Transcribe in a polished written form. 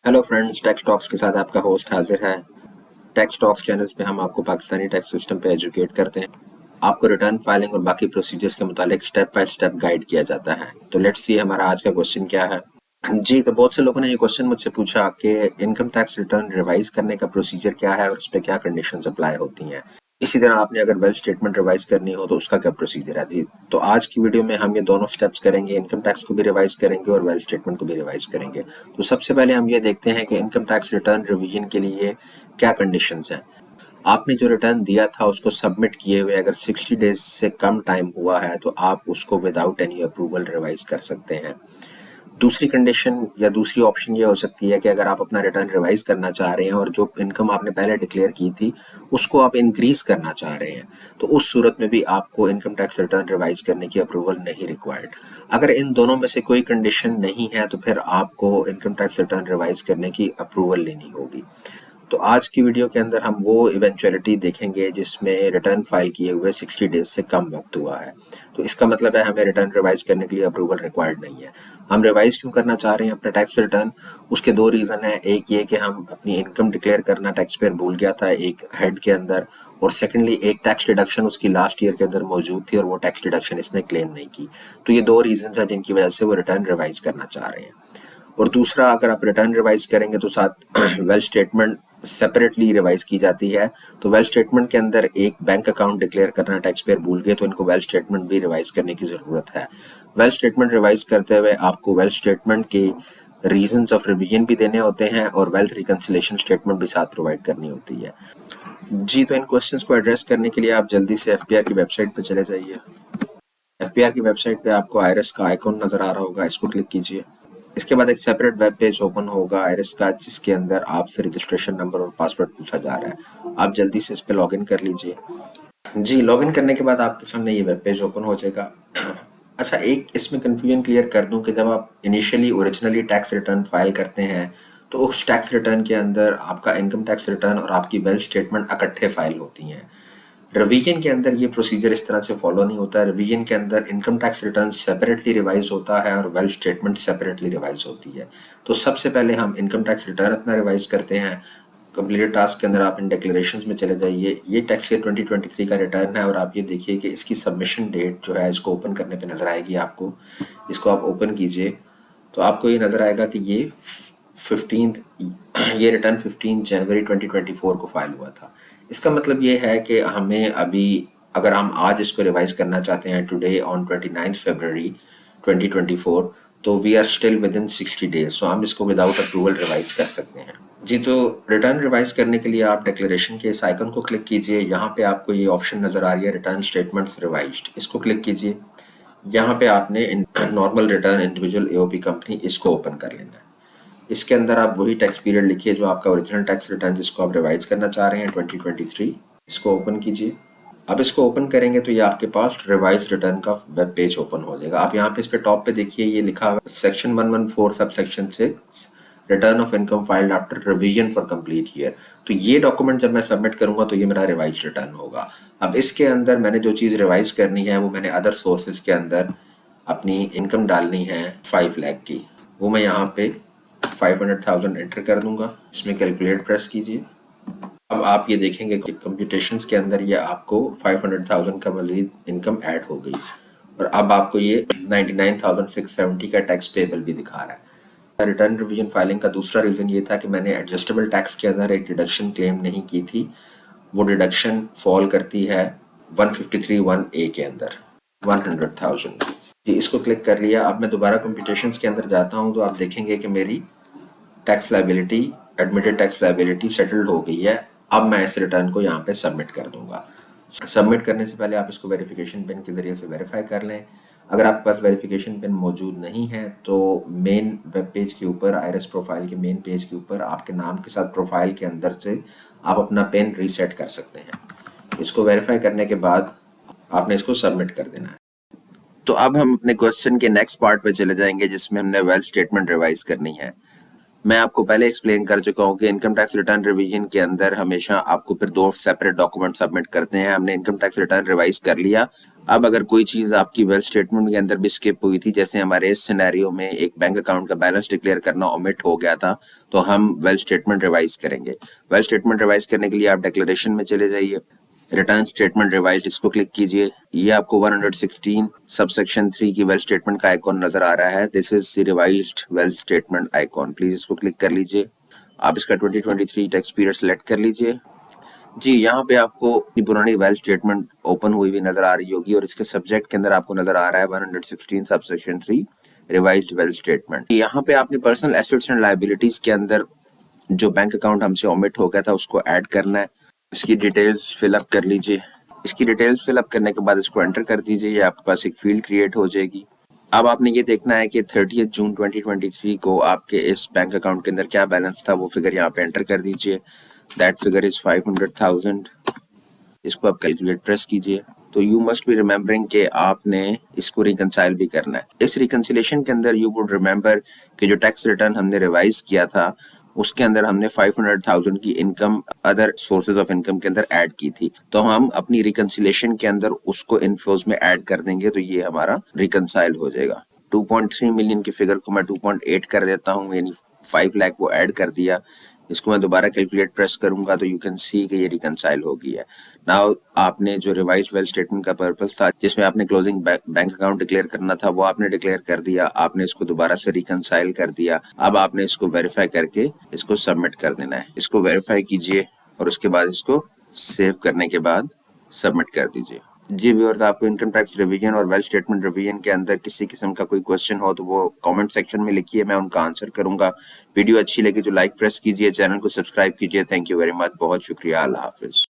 Hello friends, tax talks के साथ आपका होस्ट हाजिर है। टैक्स टॉक्स चैनल्स पे हम आपको पाकिस्तानी टैक्स सिस्टम पे एजुकेट करते हैं। आपको रिटर्न फाइलिंग और बाकी प्रोसीजर्स के मुतालिक स्टेप बाय स्टेप गाइड किया जाता है। तो लेट्स सी हमारा आज का क्वेश्चन क्या है। जी, तो बहुत से लोगों ने ये क्वेश्चन मुझसे पूछा कि इनकम टैक्स रिटर्न रिवाइज करने का प्रोसीजर क्या है और उस पर क्या कंडीशंस अप्लाई होती हैं। इसी तरह आपने अगर वेल्थ स्टेटमेंट रिवाइज करनी हो तो उसका क्या प्रोसीजर है। जी, तो आज की वीडियो में हम ये दोनों स्टेप्स करेंगे, इनकम टैक्स को भी रिवाइज करेंगे और वेल्थ स्टेटमेंट को भी रिवाइज करेंगे। तो सबसे पहले हम ये देखते हैं कि इनकम टैक्स रिटर्न रिवीजन के लिए क्या कंडीशंस हैं। आपने जो रिटर्न दिया था उसको सबमिट किए हुए अगर 60 डेज से कम टाइम हुआ है तो आप उसको विदाउट एनी अप्रूवल रिवाइज कर सकते हैं। दूसरी कंडीशन या दूसरी ऑप्शन ये हो सकती है कि अगर आप अपना रिटर्न रिवाइज करना चाह रहे हैं और जो इनकम आपने पहले डिक्लेयर की थी उसको आप इंक्रीज करना चाह रहे हैं, तो उस सूरत में भी आपको इनकम टैक्स रिटर्न रिवाइज करने की अप्रूवल नहीं रिक्वायर्ड। अगर इन दोनों में से कोई कंडीशन नहीं है तो फिर आपको इनकम टैक्स रिटर्न रिवाइज करने की अप्रूवल लेनी होगी। तो आज की वीडियो के अंदर हम वो इवेंचुअलिटी देखेंगे जिसमें रिटर्न फाइल किए हुए 60 डेज से कम वक्त हुआ है। तो इसका मतलब है हमें रिटर्न रिवाइज करने के लिए अप्रूवल रिक्वायर्ड नहीं है। हम रिवाइज क्यों करना चाह रहे हैं अपना टैक्स रिटर्न, उसके दो रीज़न है। एक ये कि हम अपनी इनकम डिक्लेयर करना टैक्स पेयर भूल गया था एक हेड के अंदर, और सेकेंडली एक टैक्स डिडक्शन उसकी लास्ट ईयर के अंदर मौजूद थी और वो टैक्स डिडक्शन इसने क्लेम नहीं की। तो ये दो रीजन है जिनकी वजह से वो रिटर्न रिवाइज करना चाह रहे हैं। और दूसरा, अगर आप रिटर्न रिवाइज करेंगे तो साथ वेल्थ स्टेटमेंट सेपरेटली रिवाइज की जाती है। तो वेल्थ स्टेटमेंट के अंदर एक बैंक अकाउंट डिक्लेयर करना टैक्स पेयर भूल गए तो इनको वेल्थ स्टेटमेंट भी रिवाइज करने की जरूरत है। वेल्थ स्टेटमेंट रिवाइज करते हुए आपको वेल्थ स्टेटमेंट के रीजंस ऑफ रिवीजन भी देने होते हैं और वेल्थ रिकंसिलेशन स्टेटमेंट भी साथ प्रोवाइड करनी होती है। जी, तो इन क्वेश्चंस को एड्रेस करने के लिए आप जल्दी से एफपीआर की वेबसाइट पर चले जाइए। एफपीआर की वेबसाइट पे आपको आईआरएस का आइकॉन नजर आ रहा होगा, इसको क्लिक कीजिए। इसके बाद एक सेपरेट वेब पेज ओपन होगा आईआरएस का, जिसके अंदर आपसे रजिस्ट्रेशन नंबर और पासवर्ड पूछा जा रहा है। आप जल्दी से इस पे लॉगिन कर लीजिए। जी, लॉगिन करने के बाद आपके सामने ये वेब पेज ओपन हो जाएगा। अच्छा, एक इसमें कंफ्यूजन क्लियर कर दूं कि जब आप initially originally tax return file करते हैं तो उस टैक्स रिटर्न के अंदर आपका इनकम टैक्स रिटर्न और आपकी वेल्थ स्टेटमेंट इकट्ठे फाइल होती हैं। रिवीजन के अंदर ये प्रोसीजर इस तरह से फॉलो नहीं होता है। रिवीजन के अंदर income tax return separately revise होता है और वेल्थ स्टेटमेंट सेपरेटली रिवाइज होती है। तो सबसे पहले हम इनकम टैक्स रिटर्न अपना रिवाइज करते हैं। कंप्लीटेड टास्क के अंदर आप इन डिक्लेरेशंस में चले जाइए। ये टैक्स ईयर 2023 का रिटर्न है और आप ये देखिए कि इसकी सबमिशन डेट जो है इसको ओपन करने पे नजर आएगी आपको। इसको आप ओपन कीजिए तो आपको ये नजर आएगा कि ये 15 ये रिटर्न 15 जनवरी 2024 को फाइल हुआ था। इसका मतलब ये है कि हमें अभी, अगर हम आज इसको रिवाइज करना चाहते हैं टुडे ऑन 29 फरवरी 2024, तो we are still within 60 days, so हम इसको विदाउट अप्रूवल रिवाइज कर सकते हैं। जी, तो रिटर्न रिवाइज करने के लिए आप डिक्लेरेशन के इस आइकन को क्लिक कीजिए। यहाँ पे आपको ये ऑप्शन नजर आ रही है रिटर्न स्टेटमेंट्स रिवाइज्ड, इसको क्लिक कीजिए। यहाँ पे आपने normal return individual AOP company इसको ओपन कर लेना है। इसके अंदर आप वही टैक्स पीरियड लिखिए जो आपका ओरिजिनल टैक्स रिटर्न जिसको आप रिवाइज करना चाह रहे हैं 2023। इसको ओपन कीजिए। अब इसको ओपन करेंगे तो ये आपके पास रिवाइज रिटर्न का वेब पेज ओपन हो जाएगा। आप यहाँ पे इस पे टॉप पे देखिए ये लिखा हुआ section 114 sub section 6 return of income filed after revision for complete year. तो ये डॉक्यूमेंट जब मैं सबमिट करूंगा तो ये मेरा रिवाइज रिटर्न होगा। अब इसके अंदर मैंने जो चीज रिवाइज करनी है वो मैंने अदर सोर्सेज के अंदर अपनी इनकम डालनी है 5 लाख की। वो मैं यहाँ पे 500,000 एंटर कर दूंगा। इसमें कैलकुलेट प्रेस कीजिए। अब आप ये देखेंगे कि कंप्यूटेशंस के अंदर ये आपको 500,000 का मजीद इनकम ऐड हो गई और अब आपको ये 99,670 का टैक्स पेबल भी दिखा रहा है। रिटर्न रिवीजन फाइलिंग का दूसरा रीजन ये था कि मैंने एडजस्टेबल टैक्स के अंदर एक डिडक्शन क्लेम नहीं की थी। वो डिडक्शन फॉल करती है 153(1)(a) के अंदर 100,000। जी, इसको क्लिक कर लिया। अब मैं दोबारा कंप्यूटेशंस के अंदर जाता हूँ तो आप देखेंगे कि मेरी tax liability, admitted tax liability settled हो गई है। अब मैं इस रिटर्न को यहाँ पे सबमिट कर दूंगा। सबमिट करने से पहले आप इसको वेरिफिकेशन पिन के जरिए से वेरीफाई कर लें। अगर आपके पास वेरिफिकेशन पिन मौजूद नहीं है तो मेन वेब पेज के ऊपर, आईआरएस प्रोफाइल के मेन पेज के ऊपर आपके नाम के साथ प्रोफाइल के अंदर से आप अपना पिन रीसेट कर सकते हैं। इसको वेरीफाई करने के बाद आपने इसको सबमिट कर देना है। तो अब हम अपने क्वेश्चन के नेक्स्ट पार्ट पे चले जाएंगे जिसमें हमने वेल्थ स्टेटमेंट रिवाइज करनी है। मैं आपको पहले एक्सप्लेन कर चुका हूँ कि इनकम टैक्स रिटर्न रिवीजन के अंदर हमेशा आपको फिर 2 सेपरेट डॉक्यूमेंट सबमिट करते हैं। हमने इनकम टैक्स रिटर्न रिवाइज कर लिया। अब अगर कोई चीज आपकी वेल्थ स्टेटमेंट के अंदर भी स्किप हुई थी, जैसे हमारे इस सिनेरियो में एक बैंक अकाउंट का बैलेंस डिक्लेयर करना ओमिट हो गया था, तो हम वेल्थ स्टेटमेंट रिवाइज करेंगे। वेल्थ स्टेटमेंट रिवाइज करने के लिए आप डिक्लेरेशन में चले जाइए, रिटर्न स्टेटमेंट रिवाइज इसको क्लिक कीजिए। ये आपको 116 सबसेक्शन 3 की वेल्थ स्टेटमेंट का आइकॉन नजर आ रहा है। This is the revised wealth statement icon, please इसको क्लिक कर लीजिए। आप इसका 2023 टैक्स पीरियड सेलेक्ट कर लीजिए। जी, यहाँ पे आपको पुरानी वेल्थ स्टेटमेंट ओपन हुई हुई नजर आ रही होगी और इसके सब्जेक्ट के अंदर आपको नजर आ रहा है 116 सबसेक्शन 3 रिवाइज्ड वेल्थ स्टेटमेंट। यहाँ पे आपने पर्सनल एसेट्स एंड लायबिलिटीज के अंदर जो बैंक अकाउंट हमसे ओमिट हो गया था उसको ऐड करना है। इसकी डिटेल्स फिलअप कर लीजिए। इसकी डिटेल्स फिलअप करने के बाद इसको एंटर कर दीजिए। ये आपके पास एक फील्ड क्रिएट हो जाएगी। अब आपने ये देखना है कि 30 जून 2023 को आपके इस बैंक अकाउंट के अंदर क्या बैलेंस था, वो फिगर यहाँ पे एंटर कर दीजिए। That figure is 500,000। इसको आप कैलकुलेट प्रेस कीजिए। तो यू मस्ट बी रिमेम्बरिंग कि आपने इसको रिकंसाइल भी करना है। इस रिकंसिलेशन के अंदर यू वुड रिमेम्बर कि जो टैक्स रिटर्न हमने रिवाइज किया था उसके अंदर हमने 500,000 की income other sources of income के अंदर ऐड की थी, तो हम अपनी रिकंसिलेशन के अंदर उसको इनफ्लोज में ऐड कर देंगे, तो ये हमारा रिकंसाइल हो जाएगा। 2.3 मिलियन की फिगर को मैं 2.8 कर देता हूँ, यानी 5 लाख वो ऐड कर दिया। इसको मैं दोबारा कैलकुलेट प्रेस करूंगा तो यू कैन सी कि ये रिकंसाइल हो गई है। नाउ आपने जो रिवाइज्ड वेल्थ स्टेटमेंट का पर्पस था जिसमें आपने क्लोजिंग बैंक अकाउंट डिक्लेयर करना था वो आपने डिक्लेयर कर दिया। आपने इसको दोबारा से रिकंसाइल कर दिया। अब आपने इसको वेरीफाई करके इसको सबमिट कर देना है। इसको वेरीफाई कीजिए और उसके बाद इसको सेव करने के बाद सबमिट कर दीजिए। जी व्यूअर्स, आपको इनकम टैक्स रिवीजन और वेल्थ स्टेटमेंट रिवीजन के अंदर किसी किस्म का कोई क्वेश्चन हो तो वो कमेंट सेक्शन में लिखिए, मैं उनका आंसर करूंगा। वीडियो अच्छी लगी तो लाइक प्रेस कीजिए, चैनल को सब्सक्राइब कीजिए। थैंक यू वेरी मच, बहुत शुक्रिया। अल्लाह हाफिज।